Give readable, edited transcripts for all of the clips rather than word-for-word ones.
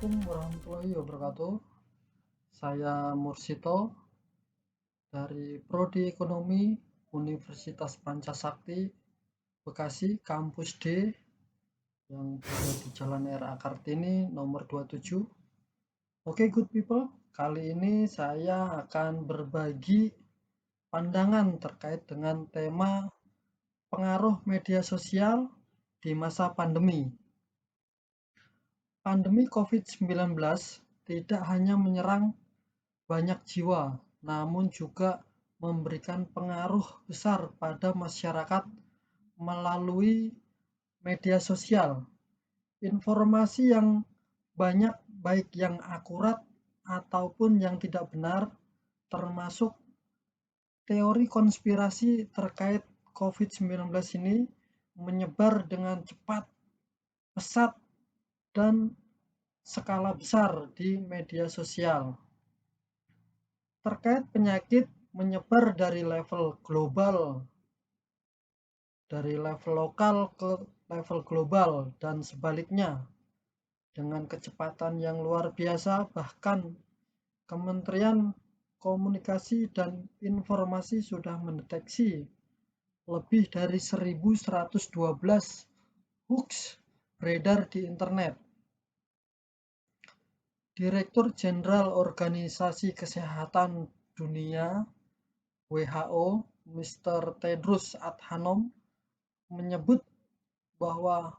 Assalamualaikum warahmatullahi wabarakatuh. Saya Mursito dari Prodi Ekonomi Universitas Pancasakti Bekasi, Kampus D yang berada di Jalan R.A. Kartini nomor 27. Oke, good people. Kali ini saya akan berbagi pandangan terkait dengan tema pengaruh media sosial di masa pandemi. Pandemi COVID-19 tidak hanya menyerang banyak jiwa, namun juga memberikan pengaruh besar pada masyarakat melalui media sosial. Informasi yang banyak, baik yang akurat ataupun yang tidak benar, termasuk teori konspirasi terkait COVID-19 ini menyebar dengan cepat, pesat, dan skala besar di media sosial. Terkait penyakit menyebar dari level global, dari level lokal ke level global dan sebaliknya dengan kecepatan yang luar biasa. Bahkan Kementerian Komunikasi dan Informasi sudah mendeteksi lebih dari 1112 hoax beredar di internet. Direktur Jenderal Organisasi Kesehatan Dunia WHO, Mr. Tedros Adhanom menyebut bahwa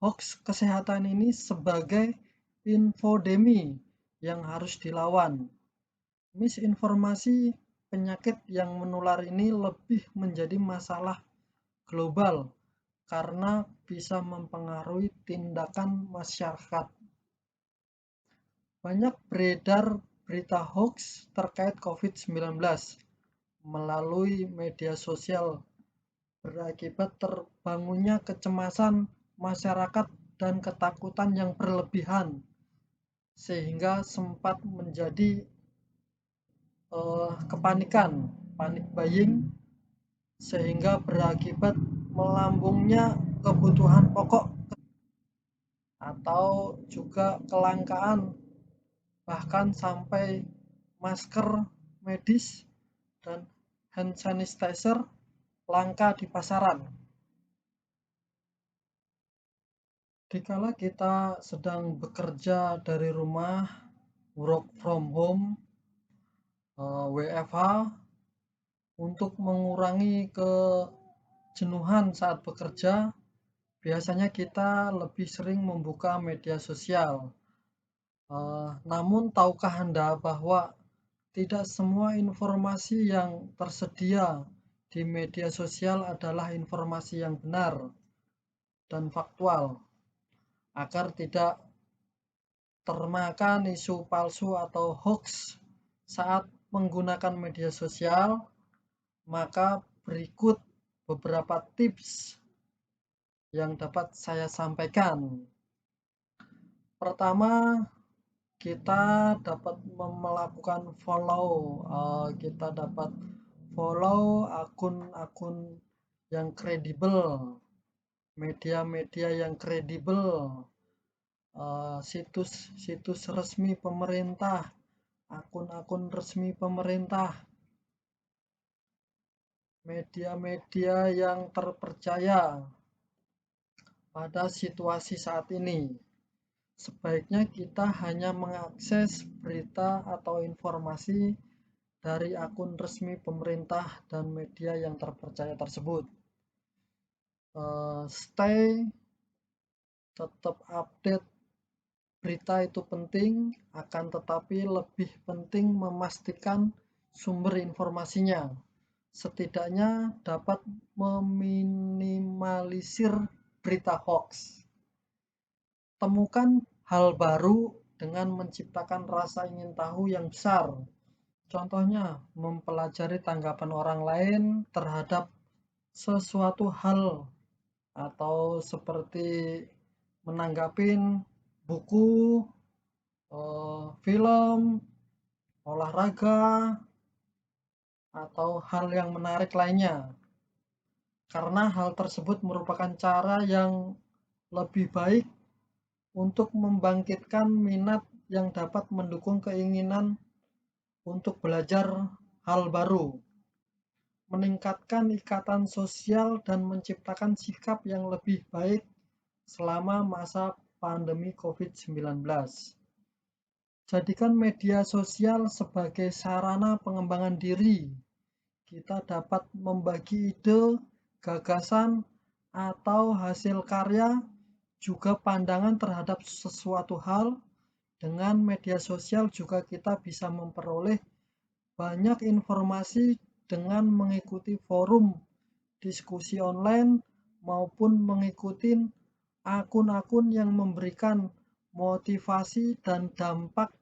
hoax kesehatan ini sebagai infodemi yang harus dilawan. Misinformasi penyakit yang menular ini lebih menjadi masalah global karena bisa mempengaruhi tindakan masyarakat. Banyak beredar berita hoax terkait COVID-19 melalui media sosial berakibat terbangunnya kecemasan masyarakat dan ketakutan yang berlebihan sehingga sempat menjadi kepanikan, panic buying, sehingga berakibat melambungnya kebutuhan pokok atau juga kelangkaan bahkan sampai masker medis dan hand sanitizer langka di pasaran. Dikala kita sedang bekerja dari rumah, work from home, WFH, untuk mengurangi kejenuhan saat bekerja, biasanya kita lebih sering membuka media sosial. Namun tahukah Anda bahwa tidak semua informasi yang tersedia di media sosial adalah informasi yang benar dan faktual. Agar tidak termakan isu palsu atau hoax saat menggunakan media sosial, maka berikut beberapa tips yang dapat saya sampaikan. Pertama, kita dapat melakukan kita dapat follow akun-akun yang kredibel, media-media yang kredibel, situs-situs resmi pemerintah, akun-akun resmi pemerintah, media-media yang terpercaya pada situasi saat ini. Sebaiknya kita hanya mengakses berita atau informasi dari akun resmi pemerintah dan media yang terpercaya tersebut. Tetap update berita itu penting, akan tetapi lebih penting memastikan sumber informasinya. Setidaknya dapat meminimalisir berita hoax. Temukan hal baru dengan menciptakan rasa ingin tahu yang besar. Contohnya, mempelajari tanggapan orang lain terhadap sesuatu hal atau seperti menanggapin buku, film, olahraga, atau hal yang menarik lainnya. Karena hal tersebut merupakan cara yang lebih baik untuk membangkitkan minat yang dapat mendukung keinginan untuk belajar hal baru, meningkatkan ikatan sosial dan menciptakan sikap yang lebih baik selama masa pandemi COVID-19. Jadikan media sosial sebagai sarana pengembangan diri. Kita dapat membagi ide, gagasan, atau hasil karya, juga pandangan terhadap sesuatu hal. Dengan media sosial juga kita bisa memperoleh banyak informasi dengan mengikuti forum, diskusi online, maupun mengikuti akun-akun yang memberikan motivasi dan dampak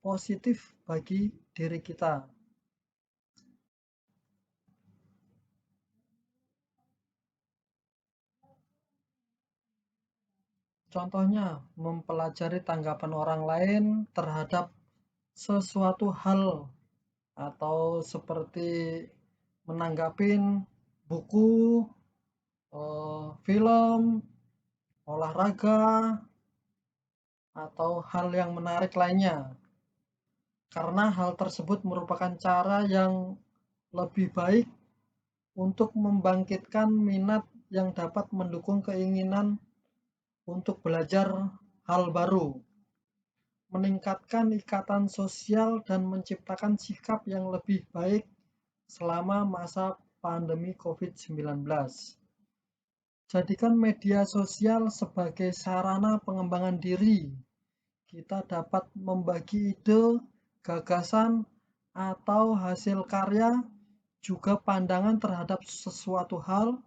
positif bagi diri kita. Contohnya, mempelajari tanggapan orang lain terhadap sesuatu hal atau seperti menanggapin buku, film, olahraga, atau hal yang menarik lainnya. Karena hal tersebut merupakan cara yang lebih baik untuk membangkitkan minat yang dapat mendukung keinginan untuk belajar hal baru, meningkatkan ikatan sosial dan menciptakan sikap yang lebih baik selama masa pandemi COVID-19. Jadikan media sosial sebagai sarana pengembangan diri. Kita dapat membagi ide, gagasan, atau hasil karya, juga pandangan terhadap sesuatu hal.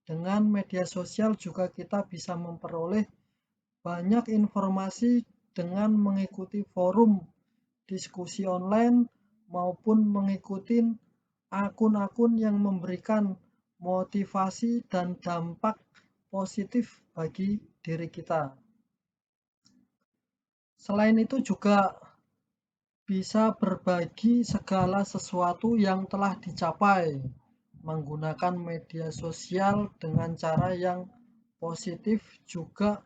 Dengan media sosial juga kita bisa memperoleh banyak informasi dengan mengikuti forum, diskusi online, maupun mengikuti akun-akun yang memberikan motivasi dan dampak positif bagi diri kita. Selain itu juga bisa berbagi segala sesuatu yang telah dicapai, menggunakan media sosial dengan cara yang positif juga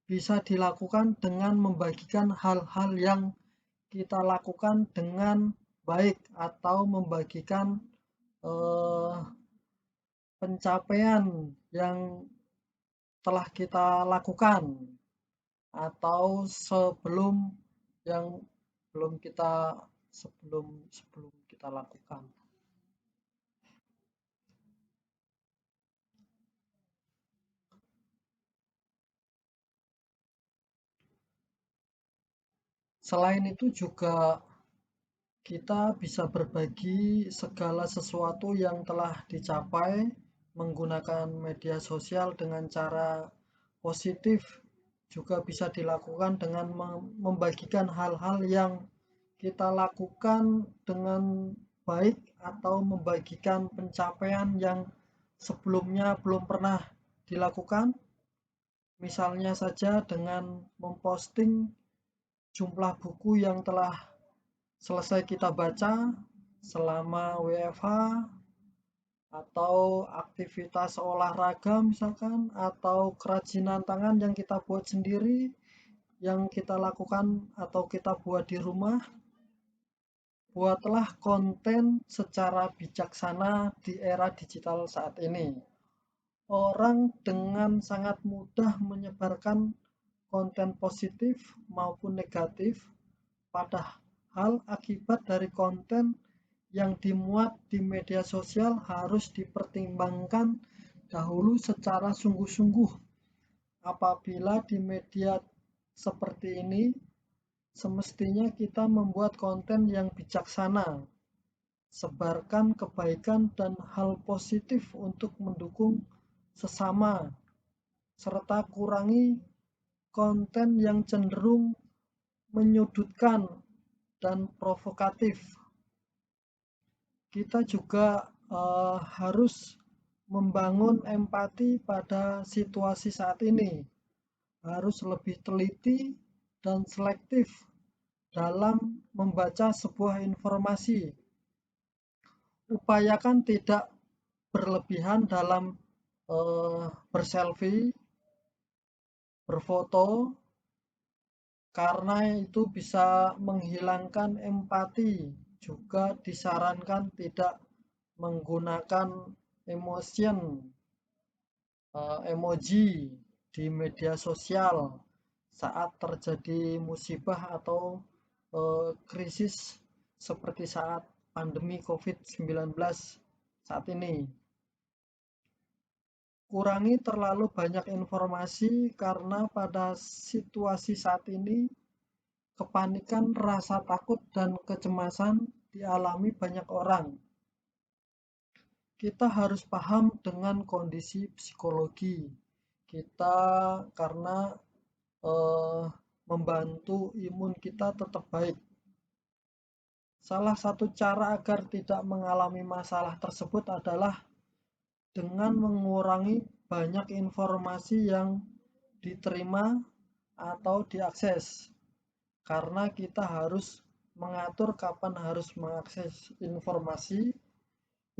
bisa dilakukan dengan membagikan hal-hal yang kita lakukan dengan baik atau membagikan eh, pencapaian yang telah kita lakukan atau sebelum yang belum kita sebelum sebelum kita lakukan. Selain itu juga kita bisa berbagi segala sesuatu yang telah dicapai menggunakan media sosial dengan cara positif, juga bisa dilakukan dengan membagikan hal-hal yang kita lakukan dengan baik atau membagikan pencapaian yang sebelumnya belum pernah dilakukan. Misalnya saja dengan memposting jumlah buku yang telah selesai kita baca selama WFH, atau aktivitas olahraga misalkan, atau kerajinan tangan yang kita buat sendiri, yang kita lakukan atau kita buat di rumah. Buatlah konten secara bijaksana di era digital saat ini. Orang dengan sangat mudah menyebarkan konten positif maupun negatif, padahal akibat dari konten yang dimuat di media sosial harus dipertimbangkan dahulu secara sungguh-sungguh. Apabila di media seperti ini, semestinya kita membuat konten yang bijaksana, sebarkan kebaikan dan hal positif untuk mendukung sesama, serta kurangi konten yang cenderung menyudutkan dan provokatif. Kita juga harus membangun empati pada situasi saat ini, harus lebih teliti dan selektif dalam membaca sebuah informasi. Upayakan tidak berlebihan dalam berselfie, berfoto, karena itu bisa menghilangkan empati. Juga disarankan tidak menggunakan emotion, emoji di media sosial saat terjadi musibah atau krisis seperti saat pandemi COVID-19 saat ini. Kurangi terlalu banyak informasi karena pada situasi saat ini kepanikan, rasa takut, dan kecemasan dialami banyak orang. Kita harus paham dengan kondisi psikologi kita karena eh, membantu imun kita tetap baik. Salah satu cara agar tidak mengalami masalah tersebut adalah dengan mengurangi banyak informasi yang diterima atau diakses. Karena kita harus mengatur kapan harus mengakses informasi,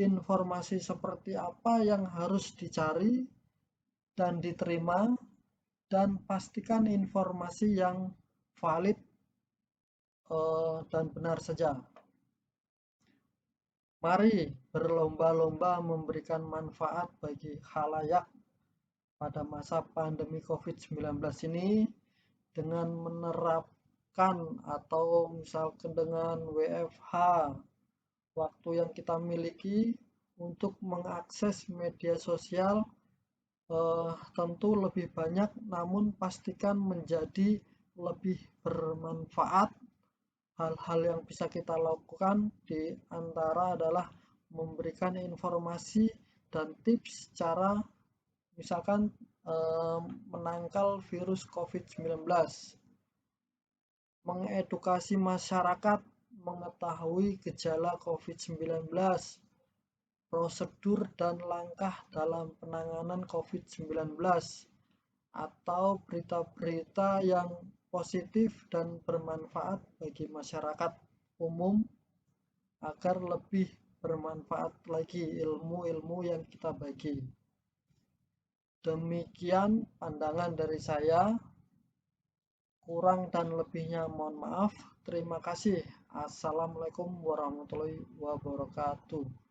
informasi seperti apa yang harus dicari dan diterima, dan pastikan informasi yang valid dan benar saja. Mari berlomba-lomba memberikan manfaat bagi khalayak pada masa pandemi COVID-19 ini dengan menerapkan atau misalkan dengan WFH waktu yang kita miliki untuk mengakses media sosial tentu lebih banyak, namun pastikan menjadi lebih bermanfaat. Hal-hal yang bisa kita lakukan di antara adalah memberikan informasi dan tips cara misalkan menangkal virus COVID-19, mengedukasi masyarakat mengetahui gejala COVID-19, prosedur dan langkah dalam penanganan COVID-19, atau berita-berita yang positif dan bermanfaat bagi masyarakat umum agar lebih bermanfaat lagi ilmu-ilmu yang kita bagi. Demikian pandangan dari saya. Kurang dan lebihnya mohon maaf. Terima kasih. Assalamualaikum warahmatullahi wabarakatuh.